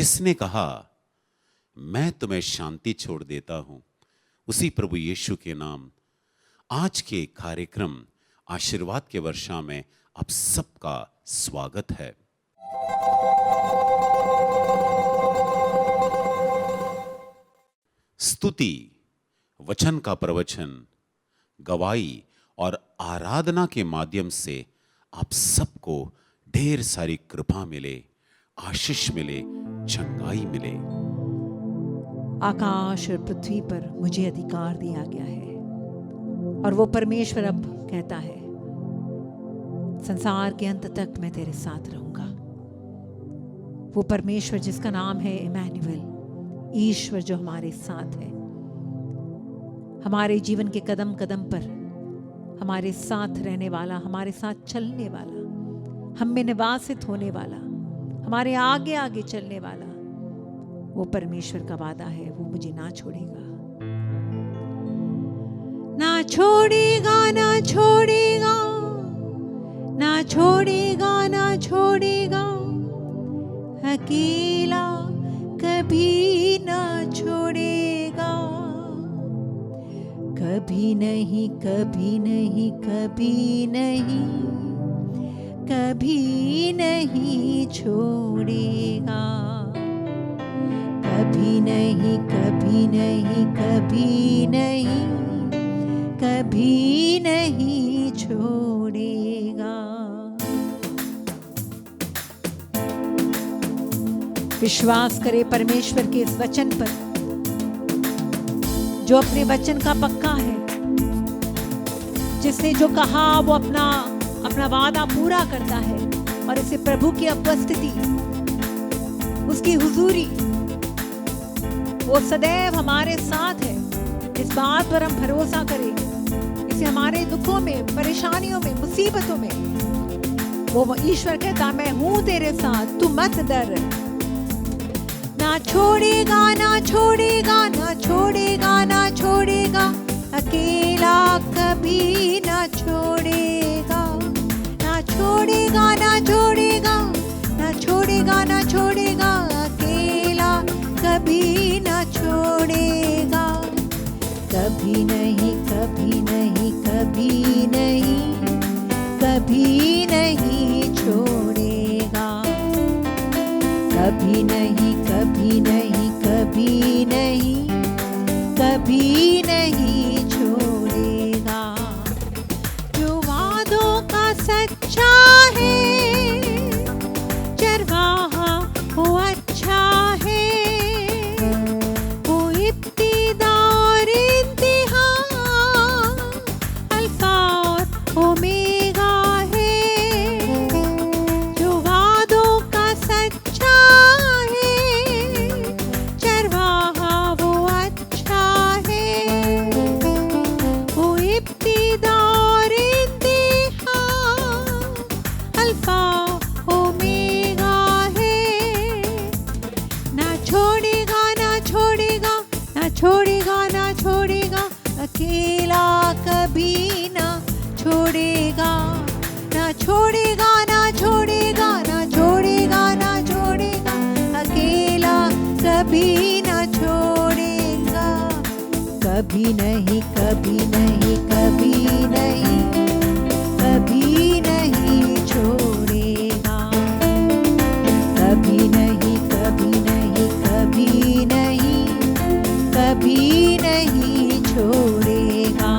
जिसने कहा मैं तुम्हें शांति छोड़ देता हूं, उसी प्रभु यीशु के नाम आज के कार्यक्रम आशीर्वाद के वर्षा में आप सबका स्वागत है। स्तुति, वचन का प्रवचन, गवाही और आराधना के माध्यम से आप सबको ढेर सारी कृपा मिले, आशीष मिले, चंगाई मिले। आकाश और पृथ्वी पर मुझे अधिकार दिया गया है और वो परमेश्वर अब कहता है संसार के अंत तक मैं तेरे साथ रहूंगा। वो परमेश्वर जिसका नाम है इमैनुएल, ईश्वर जो हमारे साथ है, हमारे जीवन के कदम कदम पर हमारे साथ रहने वाला, हमारे साथ चलने वाला, हम में निवासित होने वाला, हमारे आगे आगे चलने वाला, वो परमेश्वर का वादा है, वो मुझे ना छोड़ेगा, ना छोड़ेगा, ना छोड़ेगा, ना छोड़ेगा, ना छोड़ेगा, अकेला कभी ना छोड़ेगा, कभी नहीं, कभी नहीं, कभी नहीं, कभी नहीं छोड़ेगा, कभी नहीं, कभी नहीं, कभी नहीं, कभी नहीं छोड़ेगा। विश्वास करे परमेश्वर के इस वचन पर, जो अपने वचन का पक्का है, जिसने जो कहा वो अपना वादा पूरा करता है, और इसे प्रभु की उपस्थिति, उसकी हुजूरी, वो सदैव हमारे साथ है। इस बात पर हम भरोसा करें, इसे हमारे दुखों में, परेशानियों में, मुसीबतों में वो ईश्वर कहता मैं हूं तेरे साथ, तू मत डर। ना छोड़ेगा, ना छोड़ेगा, ना छोड़ेगा, ना छोड़ेगा, अकेला कभी ना छोड़ेगा, ना छोड़ेगा, ना छोड़ेगा, ना छोड़ेगा, ना छोड़ेगा, अकेला कभी ना छोड़ेगा, कभी नहीं, कभी नहीं, कभी नहीं, कभी नहीं छोड़ेगा, कभी नहीं, कभी नहीं, कभी नहीं, कभी नहीं छोड़ेगा। जो वादों का सच्चा है, चरवाहा वो अच्छा है, वो इब्तिदा और इंतहा, अल्फा और ओमेगा है। जो वादों का सच्चा है, चरवाहा वो अच्छा है, वो इब्तिदा और इंतहा, अल्फा ओमेगा है। ना छोड़ेगा, ना छोड़ेगा, ना छोड़ेगा, ना छोड़ेगा, अकेला कभी ना छोड़ेगा, ना छोड़ेगा, ना छोड़ेगा, ना छोड़ेगा, ना छोड़ेगा, अकेला कभी ना छोड़ेगा, कभी नहीं, कभी नहीं, कभी नहीं, कभी नहीं छोड़ेगा, कभी नहीं, कभी नहीं, कभी नहीं, कभी नहीं छोड़ेगा।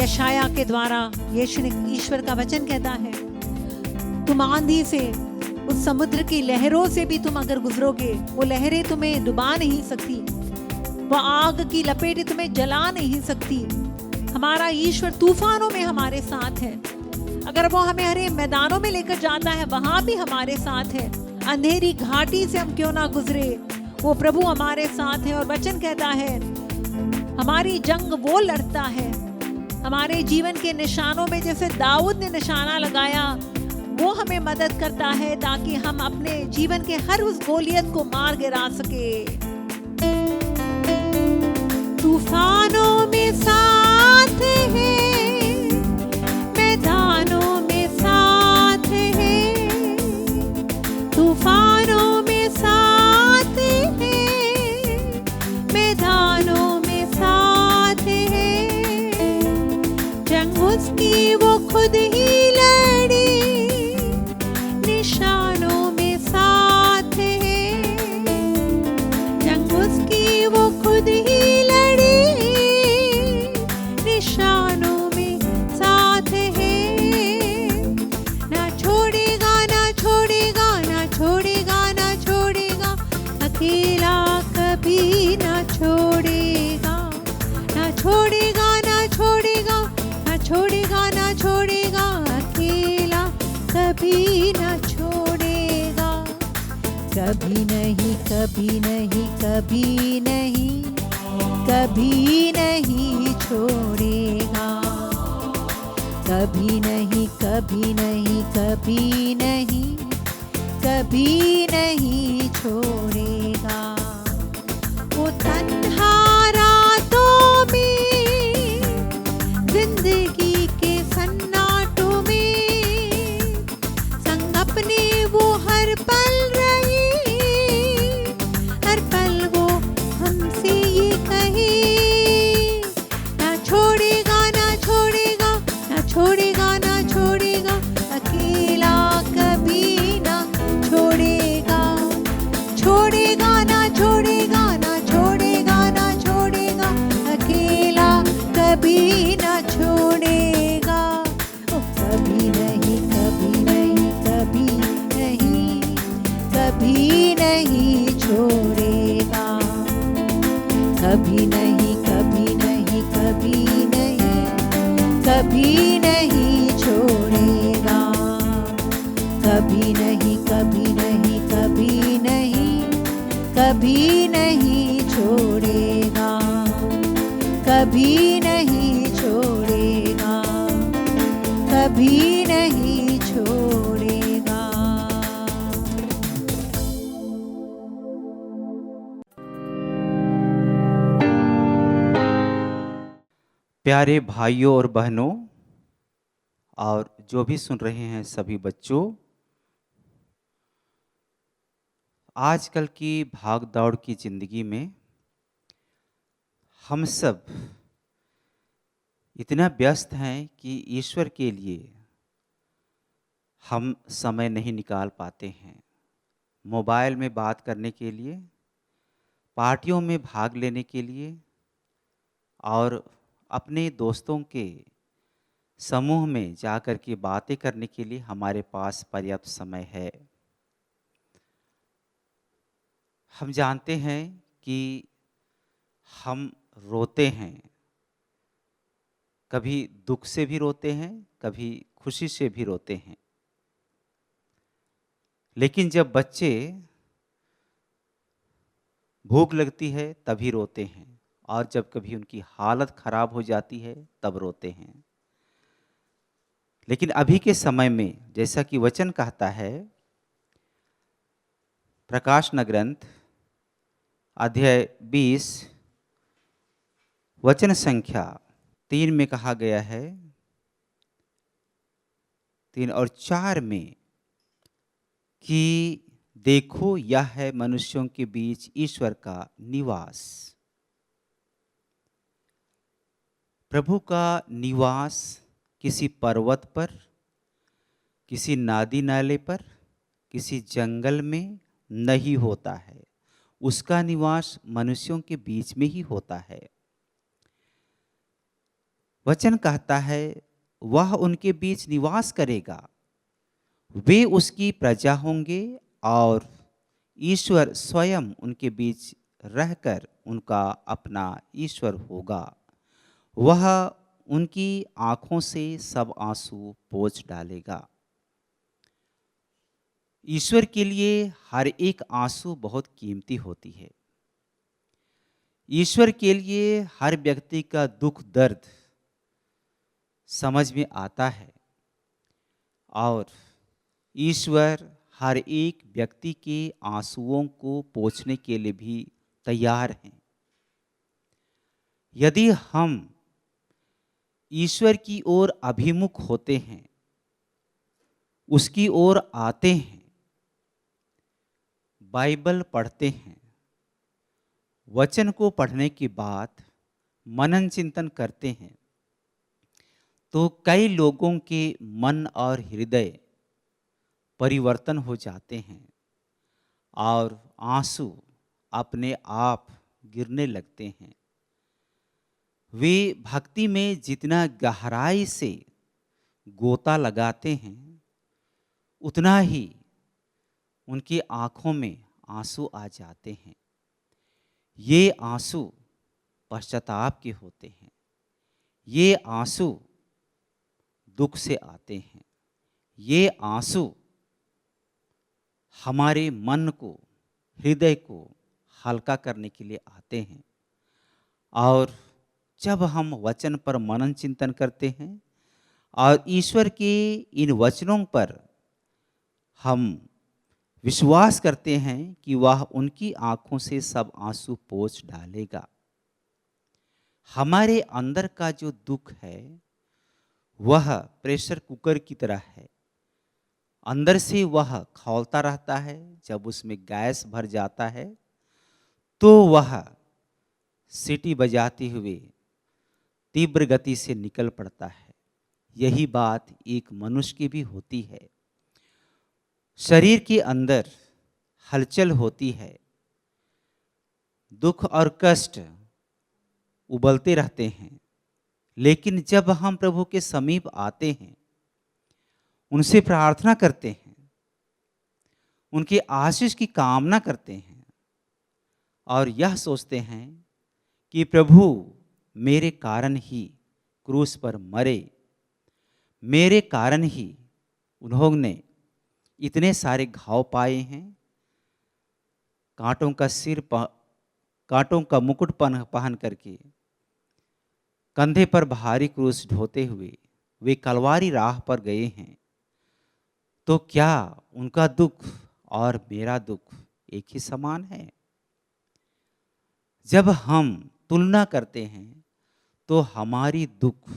यशाया के द्वारा ईश्वर का वचन कहता है तुम आंधी से, उस समुद्र की लहरों से भी तुम अगर गुजरोगे, वो लहरें तुम्हें डुबा नहीं सकती, वो आग की लपेटें तुम्हें जला नहीं सकती। हमारा ईश्वर तूफानों में हमारे साथ है, अगर वो हमें हरे मैदानों में लेकर जाता है, वहां भी हमारे साथ है। अंधेरी घाटी से हम क्यों ना गुजरे, वो प्रभु हमारे साथ है। और वचन कहता है हमारी जंग वो लड़ता है, हमारे जीवन के निशानों में जैसे दाऊद ने निशाना लगाया, वो हमें मदद करता है ताकि हम अपने जीवन के हर उस गोलियत को मार गिरा सके। तूफानों में साथ है, मैदानों में साथ है, तूफानों में साथ कभी नहीं, कभी नहीं, कभी नहीं, कभी नहीं छोड़ेगा। कभी नहीं, कभी नहीं, कभी नहीं, कभी नहीं छोड़ेगा। वो तन्हा रातों में, जिंदगी के सन्नाटों में, संग अपने वो हर पल रही, हर पल वो हमसे ये कहे, ना छोड़ेगा, ना छोड़ेगा, ना छोड़ेगा, ना छोड़ेगा, अकेला कभी ना छोड़ेगा। छोड़ेगा ना छोड़ेगा, ना छोड़ेगा, ना छोड़ेगा, अकेला कभी ना छोड़ेगा। ओ कभी नहीं, कभी नहीं, कभी नहीं, कभी नहीं छोड़ेगा। कभी नहीं, कभी नहीं, कभी नहीं, कभी नहीं छोड़ेगा। कभी नहीं, कभी नहीं, कभी नहीं, कभी नहीं छोड़ेगा। कभी नहीं छोड़ेगा, कभी नहीं छोड़ेगा। प्यारे भाइयों और बहनों, और जो भी सुन रहे हैं सभी बच्चों, आजकल की भाग दौड़ की ज़िंदगी में हम सब इतना व्यस्त हैं कि ईश्वर के लिए हम समय नहीं निकाल पाते हैं। मोबाइल में बात करने के लिए, पार्टियों में भाग लेने के लिए और अपने दोस्तों के समूह में जाकर के बातें करने के लिए हमारे पास पर्याप्त समय है। हम जानते हैं कि हम रोते हैं, कभी दुख से भी रोते हैं, कभी खुशी से भी रोते हैं। लेकिन जब बच्चे भूख लगती है तभी रोते हैं, और जब कभी उनकी हालत खराब हो जाती है तब रोते हैं। लेकिन अभी के समय में, जैसा कि वचन कहता है, प्रकाशन ग्रंथ अध्याय 20 वचन संख्या 3 में कहा गया है, 3 और 4 में, कि देखो यह है मनुष्यों के बीच ईश्वर का निवास। प्रभु का निवास किसी पर्वत पर, किसी नदी नाले पर, किसी जंगल में नहीं होता है। उसका निवास मनुष्यों के बीच में ही होता है। वचन कहता है, वह उनके बीच निवास करेगा, वे उसकी प्रजा होंगे और ईश्वर स्वयं उनके बीच रहकर उनका अपना ईश्वर होगा। वह उनकी आंखों से सब आंसू पोंछ डालेगा। ईश्वर के लिए हर एक आंसू बहुत कीमती होती है। ईश्वर के लिए हर व्यक्ति का दुख दर्द समझ में आता है, और ईश्वर हर एक व्यक्ति के आंसुओं को पोंछने के लिए भी तैयार हैं। यदि हम ईश्वर की ओर अभिमुख होते हैं, उसकी ओर आते हैं, बाइबल पढ़ते हैं, वचन को पढ़ने के बाद मनन चिंतन करते हैं, तो कई लोगों के मन और हृदय परिवर्तन हो जाते हैं और आंसू अपने आप गिरने लगते हैं। वे भक्ति में जितना गहराई से गोता लगाते हैं, उतना ही उनकी आंखों में आंसू आ जाते हैं। ये आंसू पश्चाताप के होते हैं। ये आंसू दुख से आते हैं। ये आंसू हमारे मन को हृदय को हल्का करने के लिए आते हैं। और जब हम वचन पर मनन चिंतन करते हैं और ईश्वर के इन वचनों पर हम विश्वास करते हैं कि वह उनकी आंखों से सब आंसू पोंछ डालेगा। हमारे अंदर का जो दुख है वह प्रेशर कुकर की तरह है। अंदर से वह खौलता रहता है। जब उसमें गैस भर जाता है तो वह सीटी बजाते हुए तीव्र गति से निकल पड़ता है। यही बात एक मनुष्य की भी होती है। शरीर के अंदर हलचल होती है, दुख और कष्ट उबलते रहते हैं, लेकिन जब हम प्रभु के समीप आते हैं, उनसे प्रार्थना करते हैं, उनके आशीष की कामना करते हैं और यह सोचते हैं कि प्रभु मेरे कारण ही क्रूस पर मरे, मेरे कारण ही उन्होंने इतने सारे घाव पाए हैं, कांटों का मुकुट पहन करके कंधे पर भारी क्रूस ढोते हुए वे कलवारी राह पर गए हैं। तो क्या उनका दुख और मेरा दुख एक ही समान है? जब हम तुलना करते हैं तो हमारी दुख,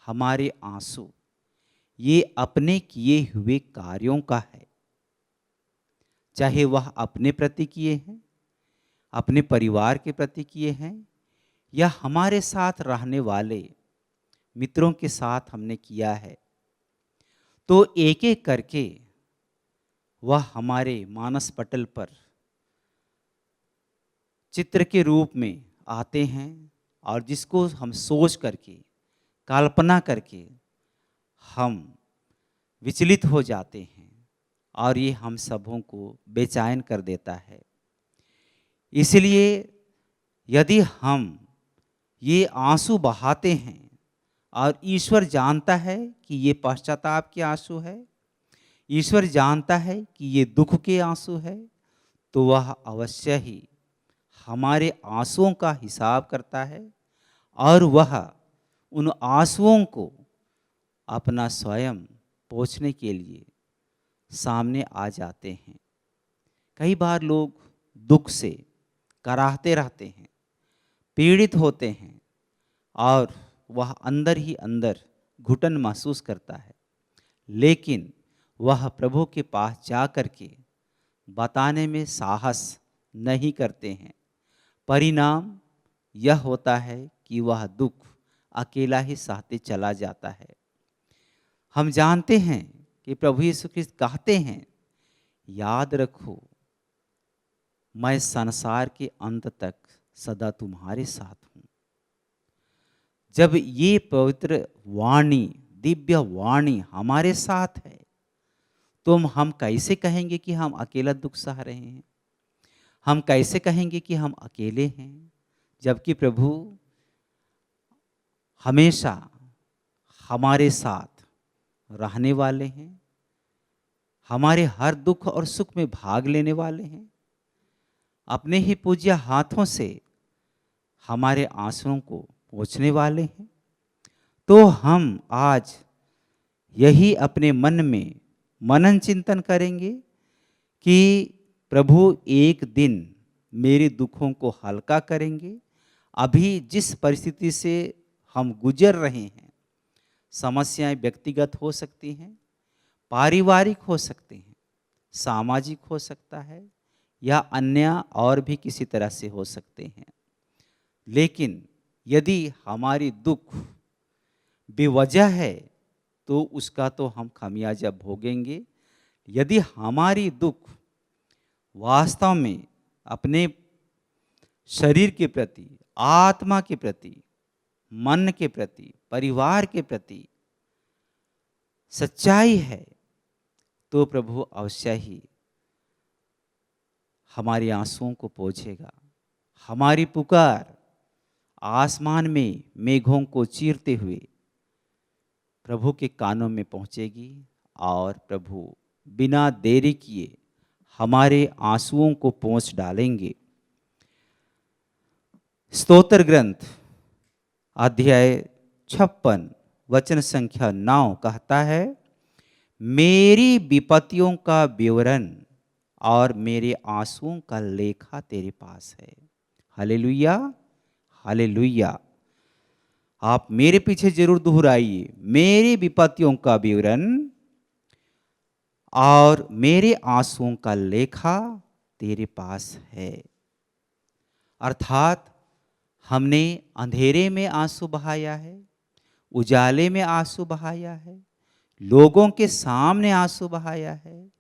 हमारे आंसू ये अपने किए हुए कार्यों का है। चाहे वह अपने प्रति किए हैं, अपने परिवार के प्रति किए हैं, या हमारे साथ रहने वाले मित्रों के साथ हमने किया है, तो एक एक करके वह हमारे मानस पटल पर चित्र के रूप में आते हैं और जिसको हम सोच करके, कल्पना करके हम विचलित हो जाते हैं और ये हम सबों को बेचैन कर देता है। इसलिए यदि हम ये आंसू बहाते हैं और ईश्वर जानता है कि ये पश्चाताप के आंसू है, ईश्वर जानता है कि ये दुख के आंसू है, तो वह अवश्य ही हमारे आंसुओं का हिसाब करता है और वह उन आंसुओं को अपना स्वयं पोंछने के लिए सामने आ जाते हैं। कई बार लोग दुख से कराहते रहते हैं, पीड़ित होते हैं और वह अंदर ही अंदर घुटन महसूस करता है, लेकिन वह प्रभु के पास जा कर के बताने में साहस नहीं करते हैं। परिणाम यह होता है कि वह दुख अकेला ही सहते चला जाता है। हम जानते हैं कि प्रभु यीशु ख्रिस्त कहते हैं, याद रखो मैं संसार के अंत तक सदा तुम्हारे साथ हूँ। जब ये पवित्र वाणी, दिव्य वाणी हमारे साथ है, तो हम कैसे कहेंगे कि हम अकेला दुख सह रहे हैं? हम कैसे कहेंगे कि हम अकेले हैं, जबकि प्रभु हमेशा हमारे साथ रहने वाले हैं, हमारे हर दुख और सुख में भाग लेने वाले हैं, अपने ही पूज्य हाथों से हमारे आंसुओं को पोंछने वाले हैं। तो हम आज यही अपने मन में मनन चिंतन करेंगे कि प्रभु एक दिन मेरे दुखों को हल्का करेंगे। अभी जिस परिस्थिति से हम गुजर रहे हैं, समस्याएं व्यक्तिगत हो सकती हैं, पारिवारिक हो सकती हैं, सामाजिक हो सकता है, या अन्य और भी किसी तरह से हो सकते हैं। लेकिन यदि हमारी दुख बेवजह है तो उसका तो हम खामियाजा भोगेंगे। यदि हमारी दुख वास्तव में अपने शरीर के प्रति, आत्मा के प्रति, मन के प्रति, परिवार के प्रति सच्चाई है, तो प्रभु अवश्य ही हमारे आंसुओं को पोंछेगा। हमारी पुकार आसमान में मेघों को चीरते हुए प्रभु के कानों में पहुंचेगी और प्रभु बिना देरी किए हमारे आंसुओं को पोंछ डालेंगे। स्तोत्र ग्रंथ अध्याय 56 वचन संख्या 9 कहता है, मेरी विपत्तियों का विवरण और मेरे आंसुओं का लेखा तेरे पास है। Hallelujah, hallelujah. आप मेरे पीछे जरूर दोहराइए, मेरी विपत्तियों का विवरण और मेरे आंसुओं का लेखा तेरे पास है। अर्थात हमने अंधेरे में आंसू बहाया है, उजाले में आंसू बहाया है, लोगों के सामने आंसू बहाया है।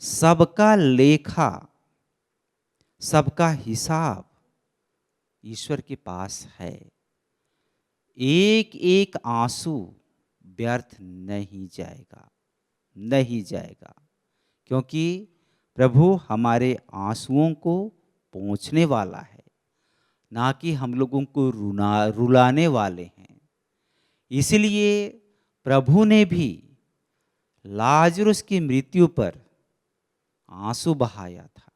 सबका लेखा, सबका हिसाब ईश्वर के पास है। एक एक आंसू व्यर्थ नहीं जाएगा, नहीं जाएगा, क्योंकि प्रभु हमारे आंसुओं को पोंछने वाला है, ना कि हम लोगों को रुलाने वाले हैं। इसलिए प्रभु ने भी लाजरुस की मृत्यु पर आंसू बहाया था।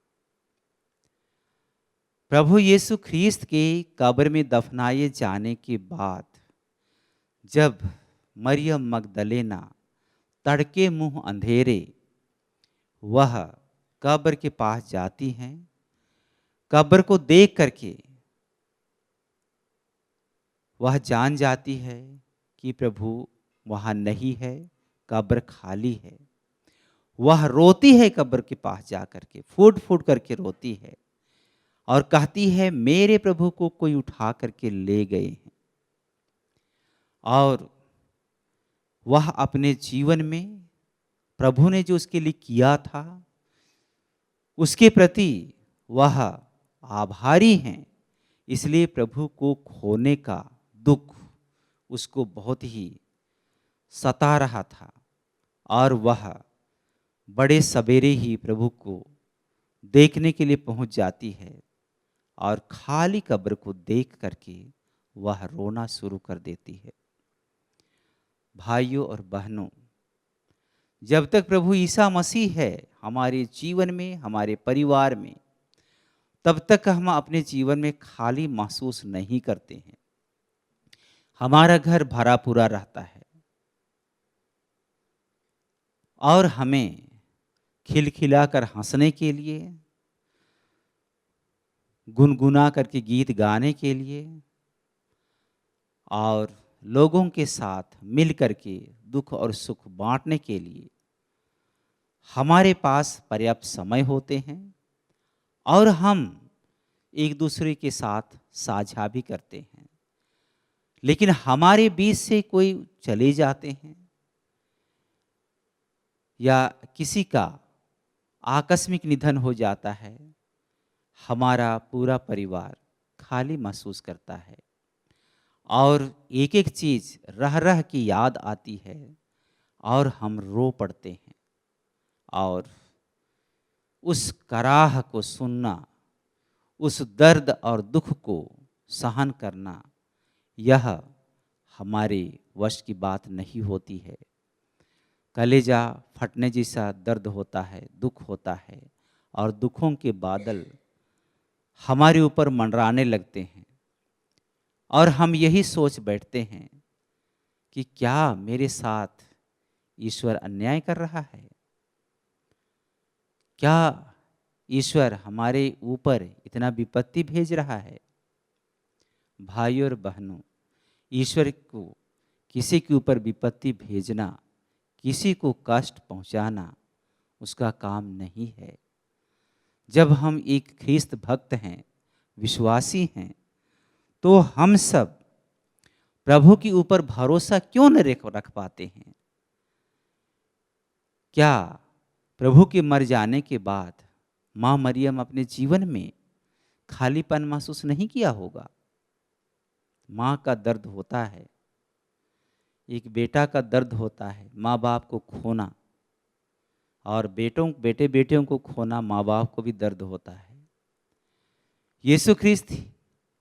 प्रभु यीशु ख्रीस्त के कब्र में दफनाए जाने के बाद जब मरियम मगदलेना तड़के मुंह अंधेरे वह कब्र के पास जाती हैं, कब्र को देख करके वह जान जाती है कि प्रभु वहाँ नहीं है, कब्र खाली है। वह रोती है, कब्र के पास जा करके फूट फूट करके रोती है और कहती है, मेरे प्रभु को कोई उठा करके ले गए हैं। और वह अपने जीवन में प्रभु ने जो उसके लिए किया था उसके प्रति वह आभारी हैं। इसलिए प्रभु को खोने का दुख उसको बहुत ही सता रहा था और वह बड़े सवेरे ही प्रभु को देखने के लिए पहुंच जाती है और खाली कब्र को देख करके वह रोना शुरू कर देती है। भाइयों और बहनों, जब तक प्रभु ईसा मसीह है हमारे जीवन में, हमारे परिवार में, तब तक हम अपने जीवन में खाली महसूस नहीं करते हैं। हमारा घर भरा पूरा रहता है और हमें खिलखिलाकर हंसने के लिए, गुनगुना करके गीत गाने के लिए और लोगों के साथ मिल करके दुख और सुख बांटने के लिए हमारे पास पर्याप्त समय होते हैं और हम एक दूसरे के साथ साझा भी करते हैं। लेकिन हमारे बीच से कोई चले जाते हैं या किसी का आकस्मिक निधन हो जाता है, हमारा पूरा परिवार खाली महसूस करता है और एक एक चीज़ रह रह की याद आती है और हम रो पड़ते हैं। और उस कराह को सुनना, उस दर्द और दुख को सहन करना, यह हमारे वश की बात नहीं होती है। कलेजा फटने जैसा दर्द होता है, दुख होता है और दुखों के बादल हमारे ऊपर मंडराने लगते हैं और हम यही सोच बैठते हैं कि क्या मेरे साथ ईश्वर अन्याय कर रहा है? क्या ईश्वर हमारे ऊपर इतना विपत्ति भेज रहा है? भाइयों और बहनों, ईश्वर को किसी के ऊपर विपत्ति भेजना, किसी को कष्ट पहुंचाना उसका काम नहीं है। जब हम एक ख्रिस्त भक्त हैं, विश्वासी हैं, तो हम सब प्रभु के ऊपर भरोसा क्यों न रख पाते हैं? क्या प्रभु के मर जाने के बाद माँ मरियम अपने जीवन में खालीपन महसूस नहीं किया होगा? माँ का दर्द होता है, एक बेटा का दर्द होता है, माँ बाप को खोना, और बेटे बेटियों को खोना माँ बाप को भी दर्द होता है। यीशु ख्रिस्त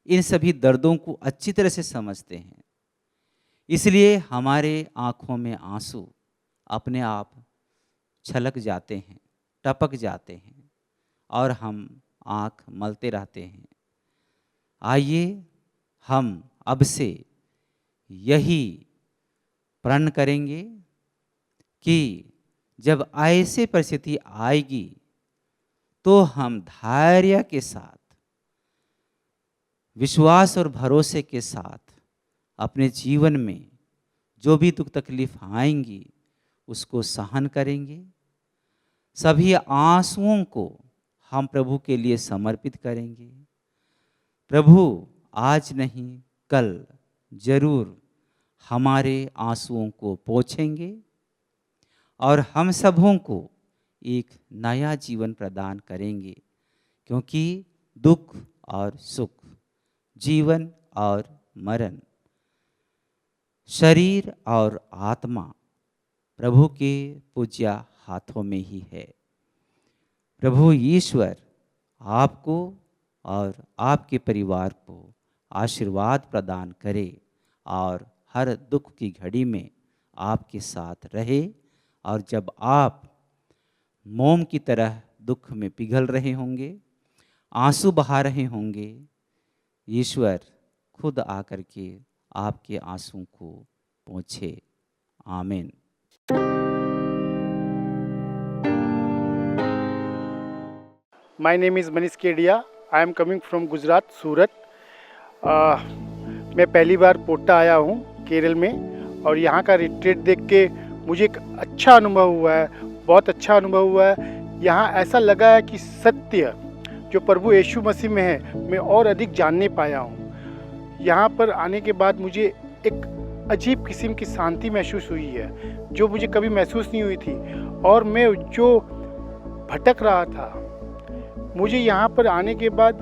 इन सभी दर्दों को अच्छी तरह से समझते हैं, इसलिए हमारे आँखों में आंसू अपने आप छलक जाते हैं, टपक जाते हैं और हम आँख मलते रहते हैं। आइए हम अब से यही प्रण करेंगे कि जब ऐसी परिस्थिति आएगी तो हम धैर्य के साथ, विश्वास और भरोसे के साथ अपने जीवन में जो भी दुख तकलीफ आएंगी उसको सहन करेंगे। सभी आंसुओं को हम प्रभु के लिए समर्पित करेंगे। प्रभु आज नहीं कल जरूर हमारे आंसुओं को पोंछेंगे और हम सबों को एक नया जीवन प्रदान करेंगे, क्योंकि दुख और सुख, जीवन और मरण, शरीर और आत्मा प्रभु के पूज्य हाथों में ही है। प्रभु ईश्वर आपको और आपके परिवार को आशीर्वाद प्रदान करे और हर दुख की घड़ी में आपके साथ रहे, और जब आप मोम की तरह दुख में पिघल रहे होंगे, आंसू बहा रहे होंगे, ईश्वर खुद आकर के आपके आंसू को पोंछे। आमीन। My name is Manish Kedia. I am coming from Gujarat, सूरत। मैं पहली बार पोट्टा आया हूँ केरल में, और यहाँ का रिट्रीट देख के मुझे एक अच्छा अनुभव हुआ है, बहुत अच्छा अनुभव हुआ है। यहाँ ऐसा लगा है कि सत्य जो प्रभु यीशु मसीह में है मैं और अधिक जानने पाया हूँ। यहाँ पर आने के बाद मुझे एक अजीब किस्म की शांति महसूस हुई है जो मुझे कभी महसूस नहीं हुई थी, और मैं जो भटक रहा था, मुझे यहाँ पर आने के बाद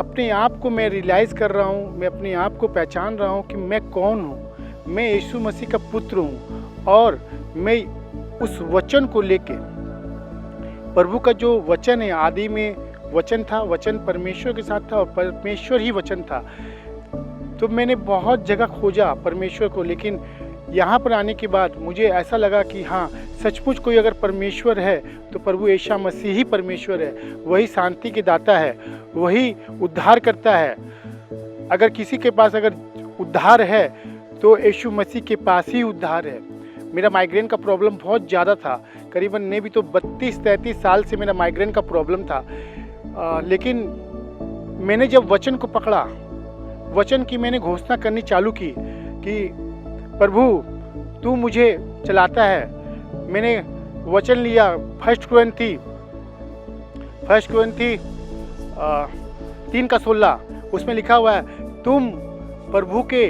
अपने आप को मैं रियलाइज़ कर रहा हूँ, मैं अपने आप को पहचान रहा हूँ कि मैं कौन हूँ। मैं यीशु मसीह का पुत्र हूँ, और मैं उस वचन को लेके, प्रभु का जो वचन है, आदि में वचन था, वचन परमेश्वर के साथ था और परमेश्वर ही वचन था। तो मैंने बहुत जगह खोजा परमेश्वर को, लेकिन यहाँ पर आने के बाद मुझे ऐसा लगा कि हाँ, सचमुच कोई अगर परमेश्वर है तो प्रभु यीशु मसीह ही परमेश्वर है। वही शांति के दाता है, वही उद्धार करता है। अगर किसी के पास अगर उद्धार है तो यीशु मसीह के पास ही उद्धार है। मेरा माइग्रेन का प्रॉब्लम बहुत ज़्यादा था, करीबन नहीं भी तो 32-33 साल से मेरा माइग्रेन का प्रॉब्लम था। लेकिन मैंने जब वचन को पकड़ा, वचन की मैंने घोषणा करनी चालू की कि प्रभु तू मुझे चलाता है। मैंने वचन लिया, 1 कुरिन्थी 3:16, उसमें लिखा हुआ है तुम प्रभु के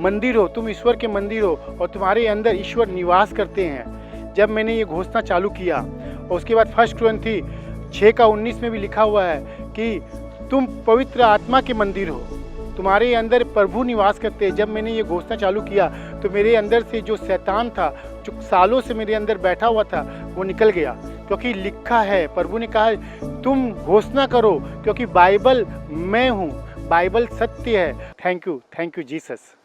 मंदिर हो, तुम ईश्वर के मंदिर हो और तुम्हारे अंदर ईश्वर निवास करते हैं। जब मैंने ये घोषणा चालू किया, और उसके बाद 1 कुरिन्थी 6:19 में भी लिखा हुआ है कि तुम पवित्र आत्मा के मंदिर हो, तुम्हारे अंदर प्रभु निवास करते हैं। जब मैंने ये घोषणा चालू किया तो मेरे अंदर से जो शैतान था, जो सालों से मेरे अंदर बैठा हुआ था, वो निकल गया, क्योंकि लिखा है, प्रभु ने कहा तुम घोषणा करो, क्योंकि बाइबल मैं हूँ, बाइबल सत्य है। Thank you Jesus.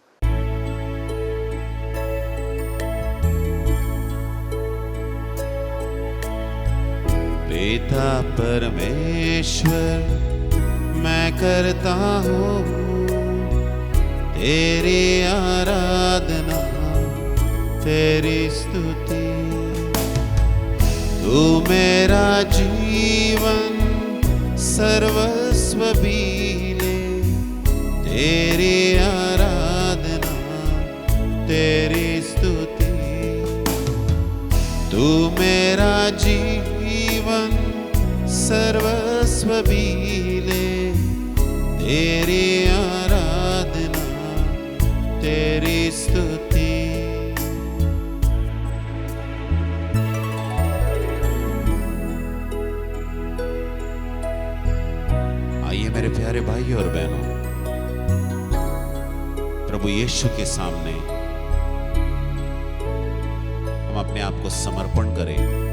पिता परमेश्वर मैं करता हूँ तेरी आराधना, तेरी स्तुति। तू मेरा जीवन सर्वस्व भी ले, तेरी आराधना, तेरी स्तुति। तू मेरा जीवन सर्वस्व भी ले, तेरी आराधना, तेरी स्तुति। आइए मेरे प्यारे भाई और बहनों, प्रभु यीशु के सामने हम अपने आप को समर्पण करें।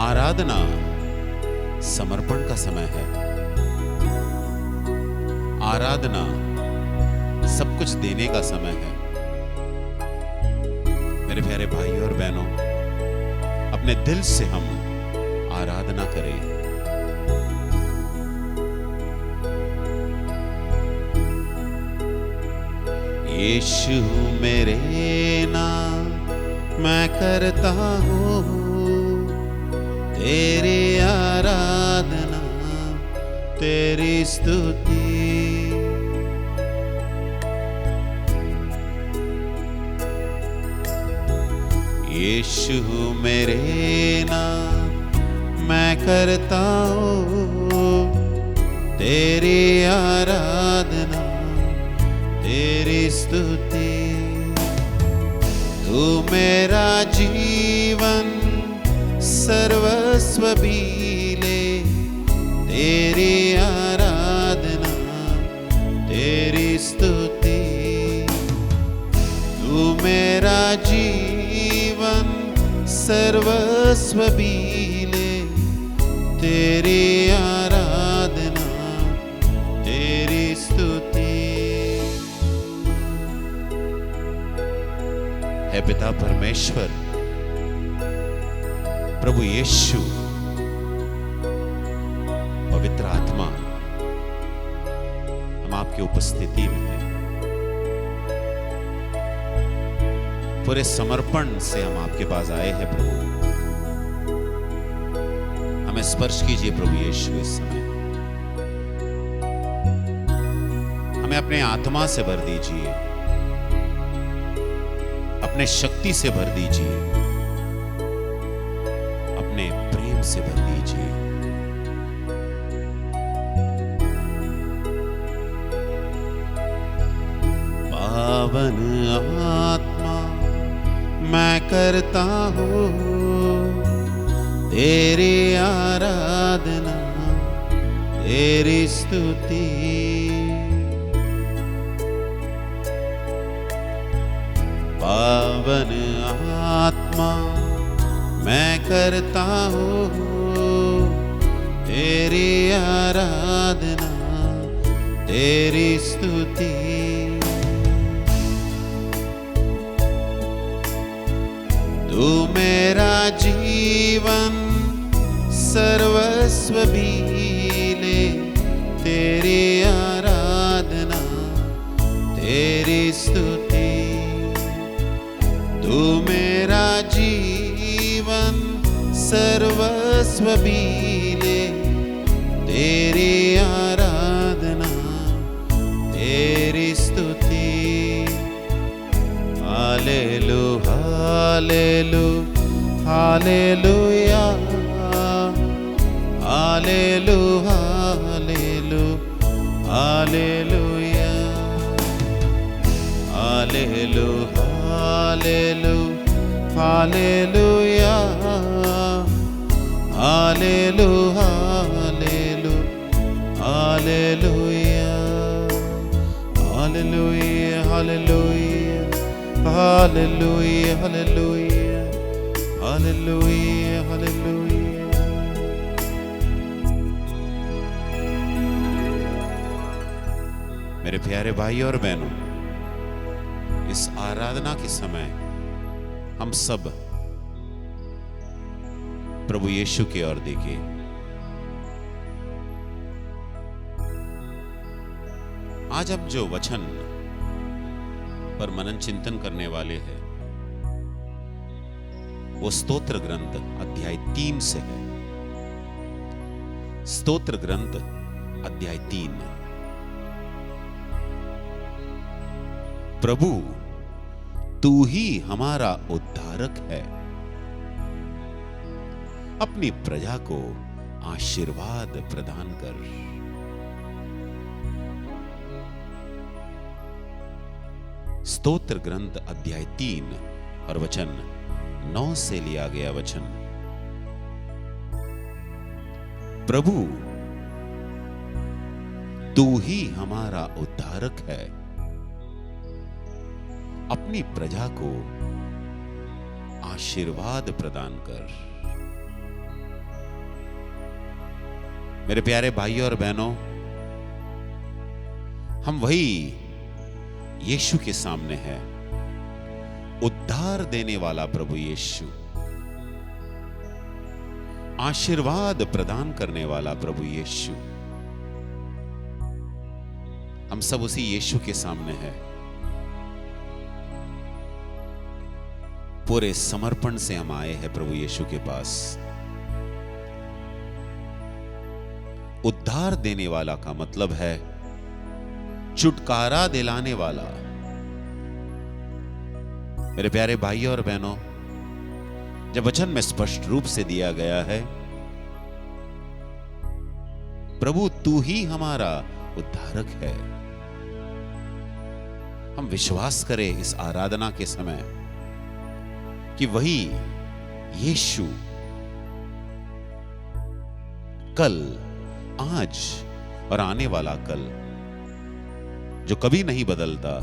आराधना समर्पण का समय है। आराधना सब कुछ देने का समय है। मेरे प्यारे भाई और बहनों, अपने दिल से हम आराधना करें। यीशु मेरे नाम मैं करता हूँ तेरी आराधना, तेरी स्तुति। यीशु मेरे नाम मैं करता हूँ तेरी आराधना, तेरी स्तुति। तू मेरा जीवन सर्वस्व भी ले, तेरी आराधना, तेरी स्तुति। तू मेरा जीवन सर्वस्व भी ले, तेरी आराधना, तेरी स्तुति। है पिता परमेश्वर, प्रभु यीशु, पवित्र आत्मा, हम आपकी उपस्थिति में हैं। पूरे समर्पण से हम आपके पास आए हैं प्रभु। हमें स्पर्श कीजिए प्रभु यीशु इस समय। हमें अपने आत्मा से भर दीजिए, अपने शक्ति से भर दीजिए, अपने प्रेम से भर दीजिए। पावन आत्मा मैं करता हूँ तेरी आराधना, तेरी स्तुति। पावन आत्मा मैं करता हूँ तेरी आराधना, तेरी स्तुति। तू मेरा जीवन सर्वस्व भी ले, तेरी आराधना, तेरी स्तुति। तू मेरा जीवन सर्वस्व भी ले, तेरी आराधना, तेरी स्तुति। Hallelujah, hallelujah, hallelujah, hallelujah, hallelujah, hallelujah, hallelujah, hallelujah, hallelujah, hallelujah, hallelujah, hallelujah, hallelujah, hallelujah. मेरे प्यारे भाई और बहनों, इस आराधना के समय हम सब प्रभु यीशु की ओर देखिए। आज हम जो वचन पर मनन चिंतन करने वाले हैं वो स्तोत्र ग्रंथ अध्याय 3 से है। स्तोत्र ग्रंथ अध्याय 3। प्रभु तू ही हमारा उद्धारक है, अपनी प्रजा को आशीर्वाद प्रदान कर। स्तोत्र ग्रंथ अध्याय 3 और वचन 9 से लिया गया वचन। प्रभु तू ही हमारा उद्धारक है, अपनी प्रजा को आशीर्वाद प्रदान कर। मेरे प्यारे भाइयों और बहनों, हम वही यीशु के सामने हैं, उद्धार देने वाला प्रभु यीशु। आशीर्वाद प्रदान करने वाला प्रभु यीशु। हम सब उसी यीशु के सामने हैं। पूरे समर्पण से हम आए हैं प्रभु यीशु के पास। उद्धार देने वाला का मतलब है छुटकारा दिलाने वाला। मेरे प्यारे भाइयों और बहनों, जब वचन में स्पष्ट रूप से दिया गया है, प्रभु तू ही हमारा उद्धारक है, हम विश्वास करें इस आराधना के समय कि वही यीशु कल, आज और आने वाला कल, जो कभी नहीं बदलता,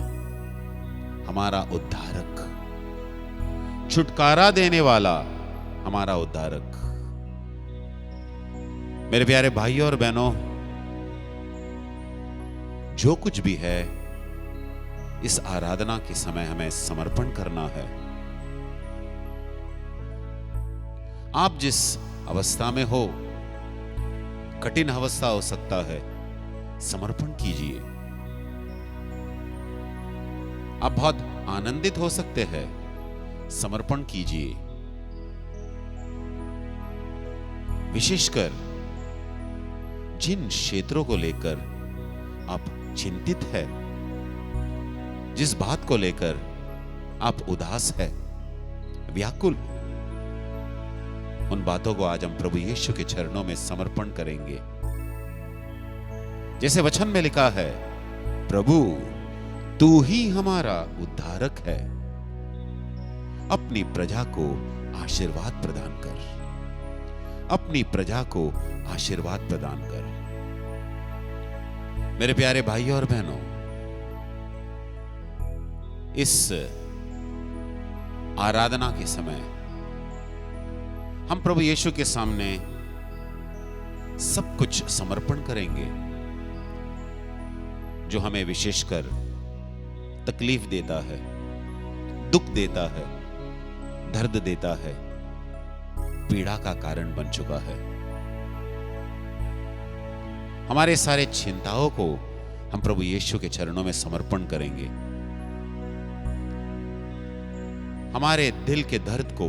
हमारा उद्धारक, छुटकारा देने वाला हमारा उद्धारक। मेरे प्यारे भाइयों और बहनों, जो कुछ भी है इस आराधना के समय हमें समर्पण करना है। आप जिस अवस्था में हो, कठिन अवस्था हो सकता है, समर्पण कीजिए। आप बहुत आनंदित हो सकते हैं, समर्पण कीजिए। विशेषकर जिन क्षेत्रों को लेकर आप चिंतित है, जिस बात को लेकर आप उदास है, व्याकुल, उन बातों को आज हम प्रभु यीशु के चरणों में समर्पण करेंगे। जैसे वचन में लिखा है, प्रभु तू ही हमारा उद्धारक है, अपनी प्रजा को आशीर्वाद प्रदान कर, अपनी प्रजा को आशीर्वाद प्रदान कर। मेरे प्यारे भाइयों और बहनों, इस आराधना के समय हम प्रभु यीशु के सामने सब कुछ समर्पण करेंगे जो हमें विशेषकर तकलीफ देता है, दुख देता है, दर्द देता है, पीड़ा का कारण बन चुका है। हमारे सारे चिंताओं को हम प्रभु यीशु के चरणों में समर्पण करेंगे। हमारे दिल के दर्द को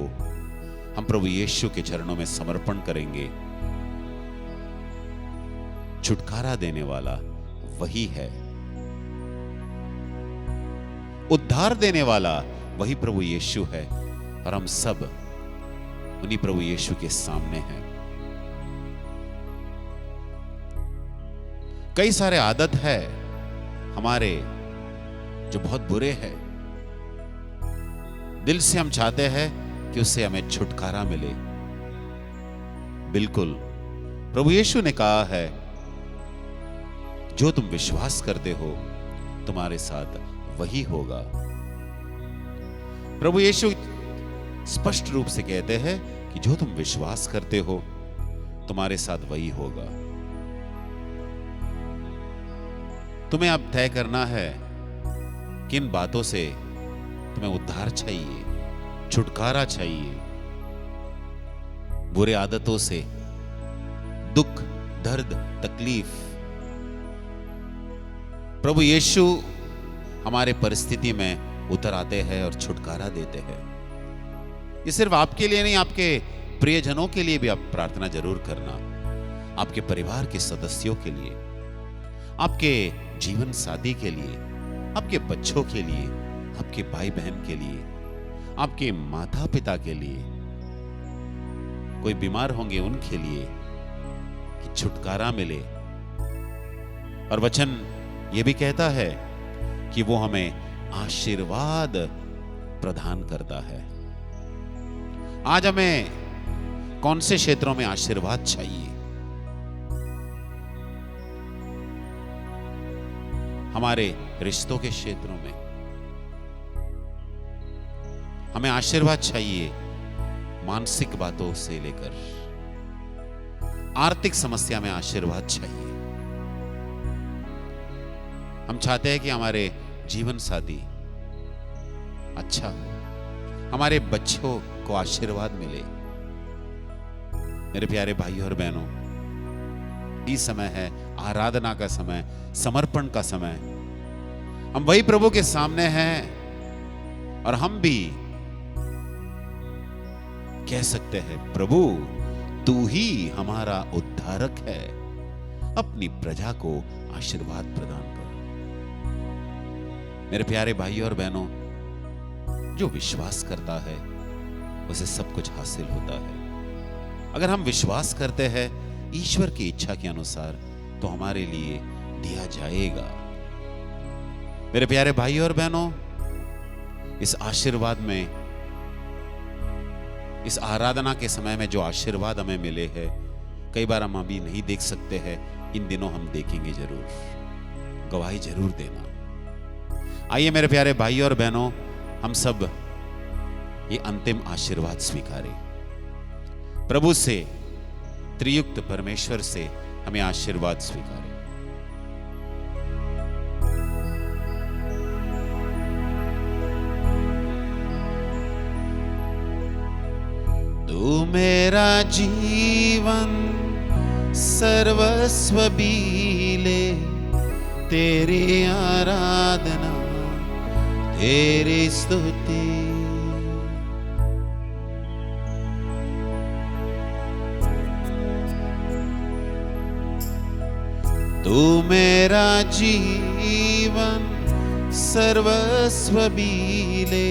हम प्रभु यीशु के चरणों में समर्पण करेंगे। छुटकारा देने वाला वही है, उद्धार देने वाला वही प्रभु यीशु है, और हम सब उन्हीं प्रभु यीशु के सामने हैं। कई सारे आदत है हमारे जो बहुत बुरे हैं, दिल से हम चाहते हैं कि उससे हमें छुटकारा मिले। बिल्कुल प्रभु यीशु ने कहा है, जो तुम विश्वास करते हो तुम्हारे साथ वही होगा। प्रभु यीशु स्पष्ट रूप से कहते हैं कि जो तुम विश्वास करते हो तुम्हारे साथ वही होगा। तुम्हें अब तय करना है किन बातों से तुम्हें उद्धार चाहिए, छुटकारा चाहिए, बुरे आदतों से, दुख, दर्द, तकलीफ। प्रभु यीशु हमारे परिस्थिति में उतर आते हैं और छुटकारा देते हैं। ये सिर्फ आपके लिए नहीं, आपके प्रियजनों के लिए भी आप प्रार्थना जरूर करना, आपके परिवार के सदस्यों के लिए, आपके जीवन साथी के लिए, आपके बच्चों के लिए, आपके भाई बहन के लिए, आपके माता पिता के लिए, कोई बीमार होंगे उनके लिए, कि छुटकारा मिले। और वचन ये भी कहता है कि वो हमें आशीर्वाद प्रदान करता है। आज हमें कौन से क्षेत्रों में आशीर्वाद चाहिए? हमारे रिश्तों के क्षेत्रों में हमें आशीर्वाद चाहिए, मानसिक बातों से लेकर आर्थिक समस्या में आशीर्वाद चाहिए। हम चाहते हैं कि हमारे जीवन साथी अच्छा हो, हमारे बच्चों को आशीर्वाद मिले, मेरे प्यारे भाइयों और बहनों, ये समय है आराधना का समय, समर्पण का समय। हम वही प्रभु के सामने हैं और हम भी कह सकते हैं, प्रभु तू ही हमारा उद्धारक है, अपनी प्रजा को आशीर्वाद प्रदान कर। मेरे प्यारे भाइयों और बहनों, जो विश्वास करता है उसे सब कुछ हासिल होता है। अगर हम विश्वास करते हैं ईश्वर की इच्छा के अनुसार, तो हमारे लिए दिया जाएगा। मेरे प्यारे भाइयों और बहनों, इस आशीर्वाद में, इस आराधना के समय में जो आशीर्वाद हमें मिले हैं, कई बार हम अभी नहीं देख सकते हैं, इन दिनों हम देखेंगे जरूर। गवाही जरूर देना। आइए मेरे प्यारे भाइयों और बहनों, हम सब ये अंतिम आशीर्वाद स्वीकारें। प्रभु से, त्रियुक्त परमेश्वर से हमें आशीर्वाद स्वीकारें। तू मेरा जीवन सर्वस्व भी ले, तेरी आराधना, तेरी स्तुति। तू मेरा जीवन सर्वस्व भी ले,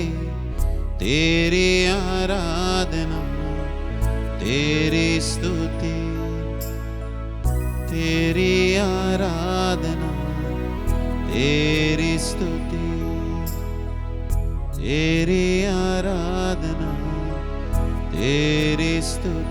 तेरी आराधना, तेरी स्तुति, तेरी आराधना, तेरी स्तुति, तेरी आराधना, तेरी स्तुति।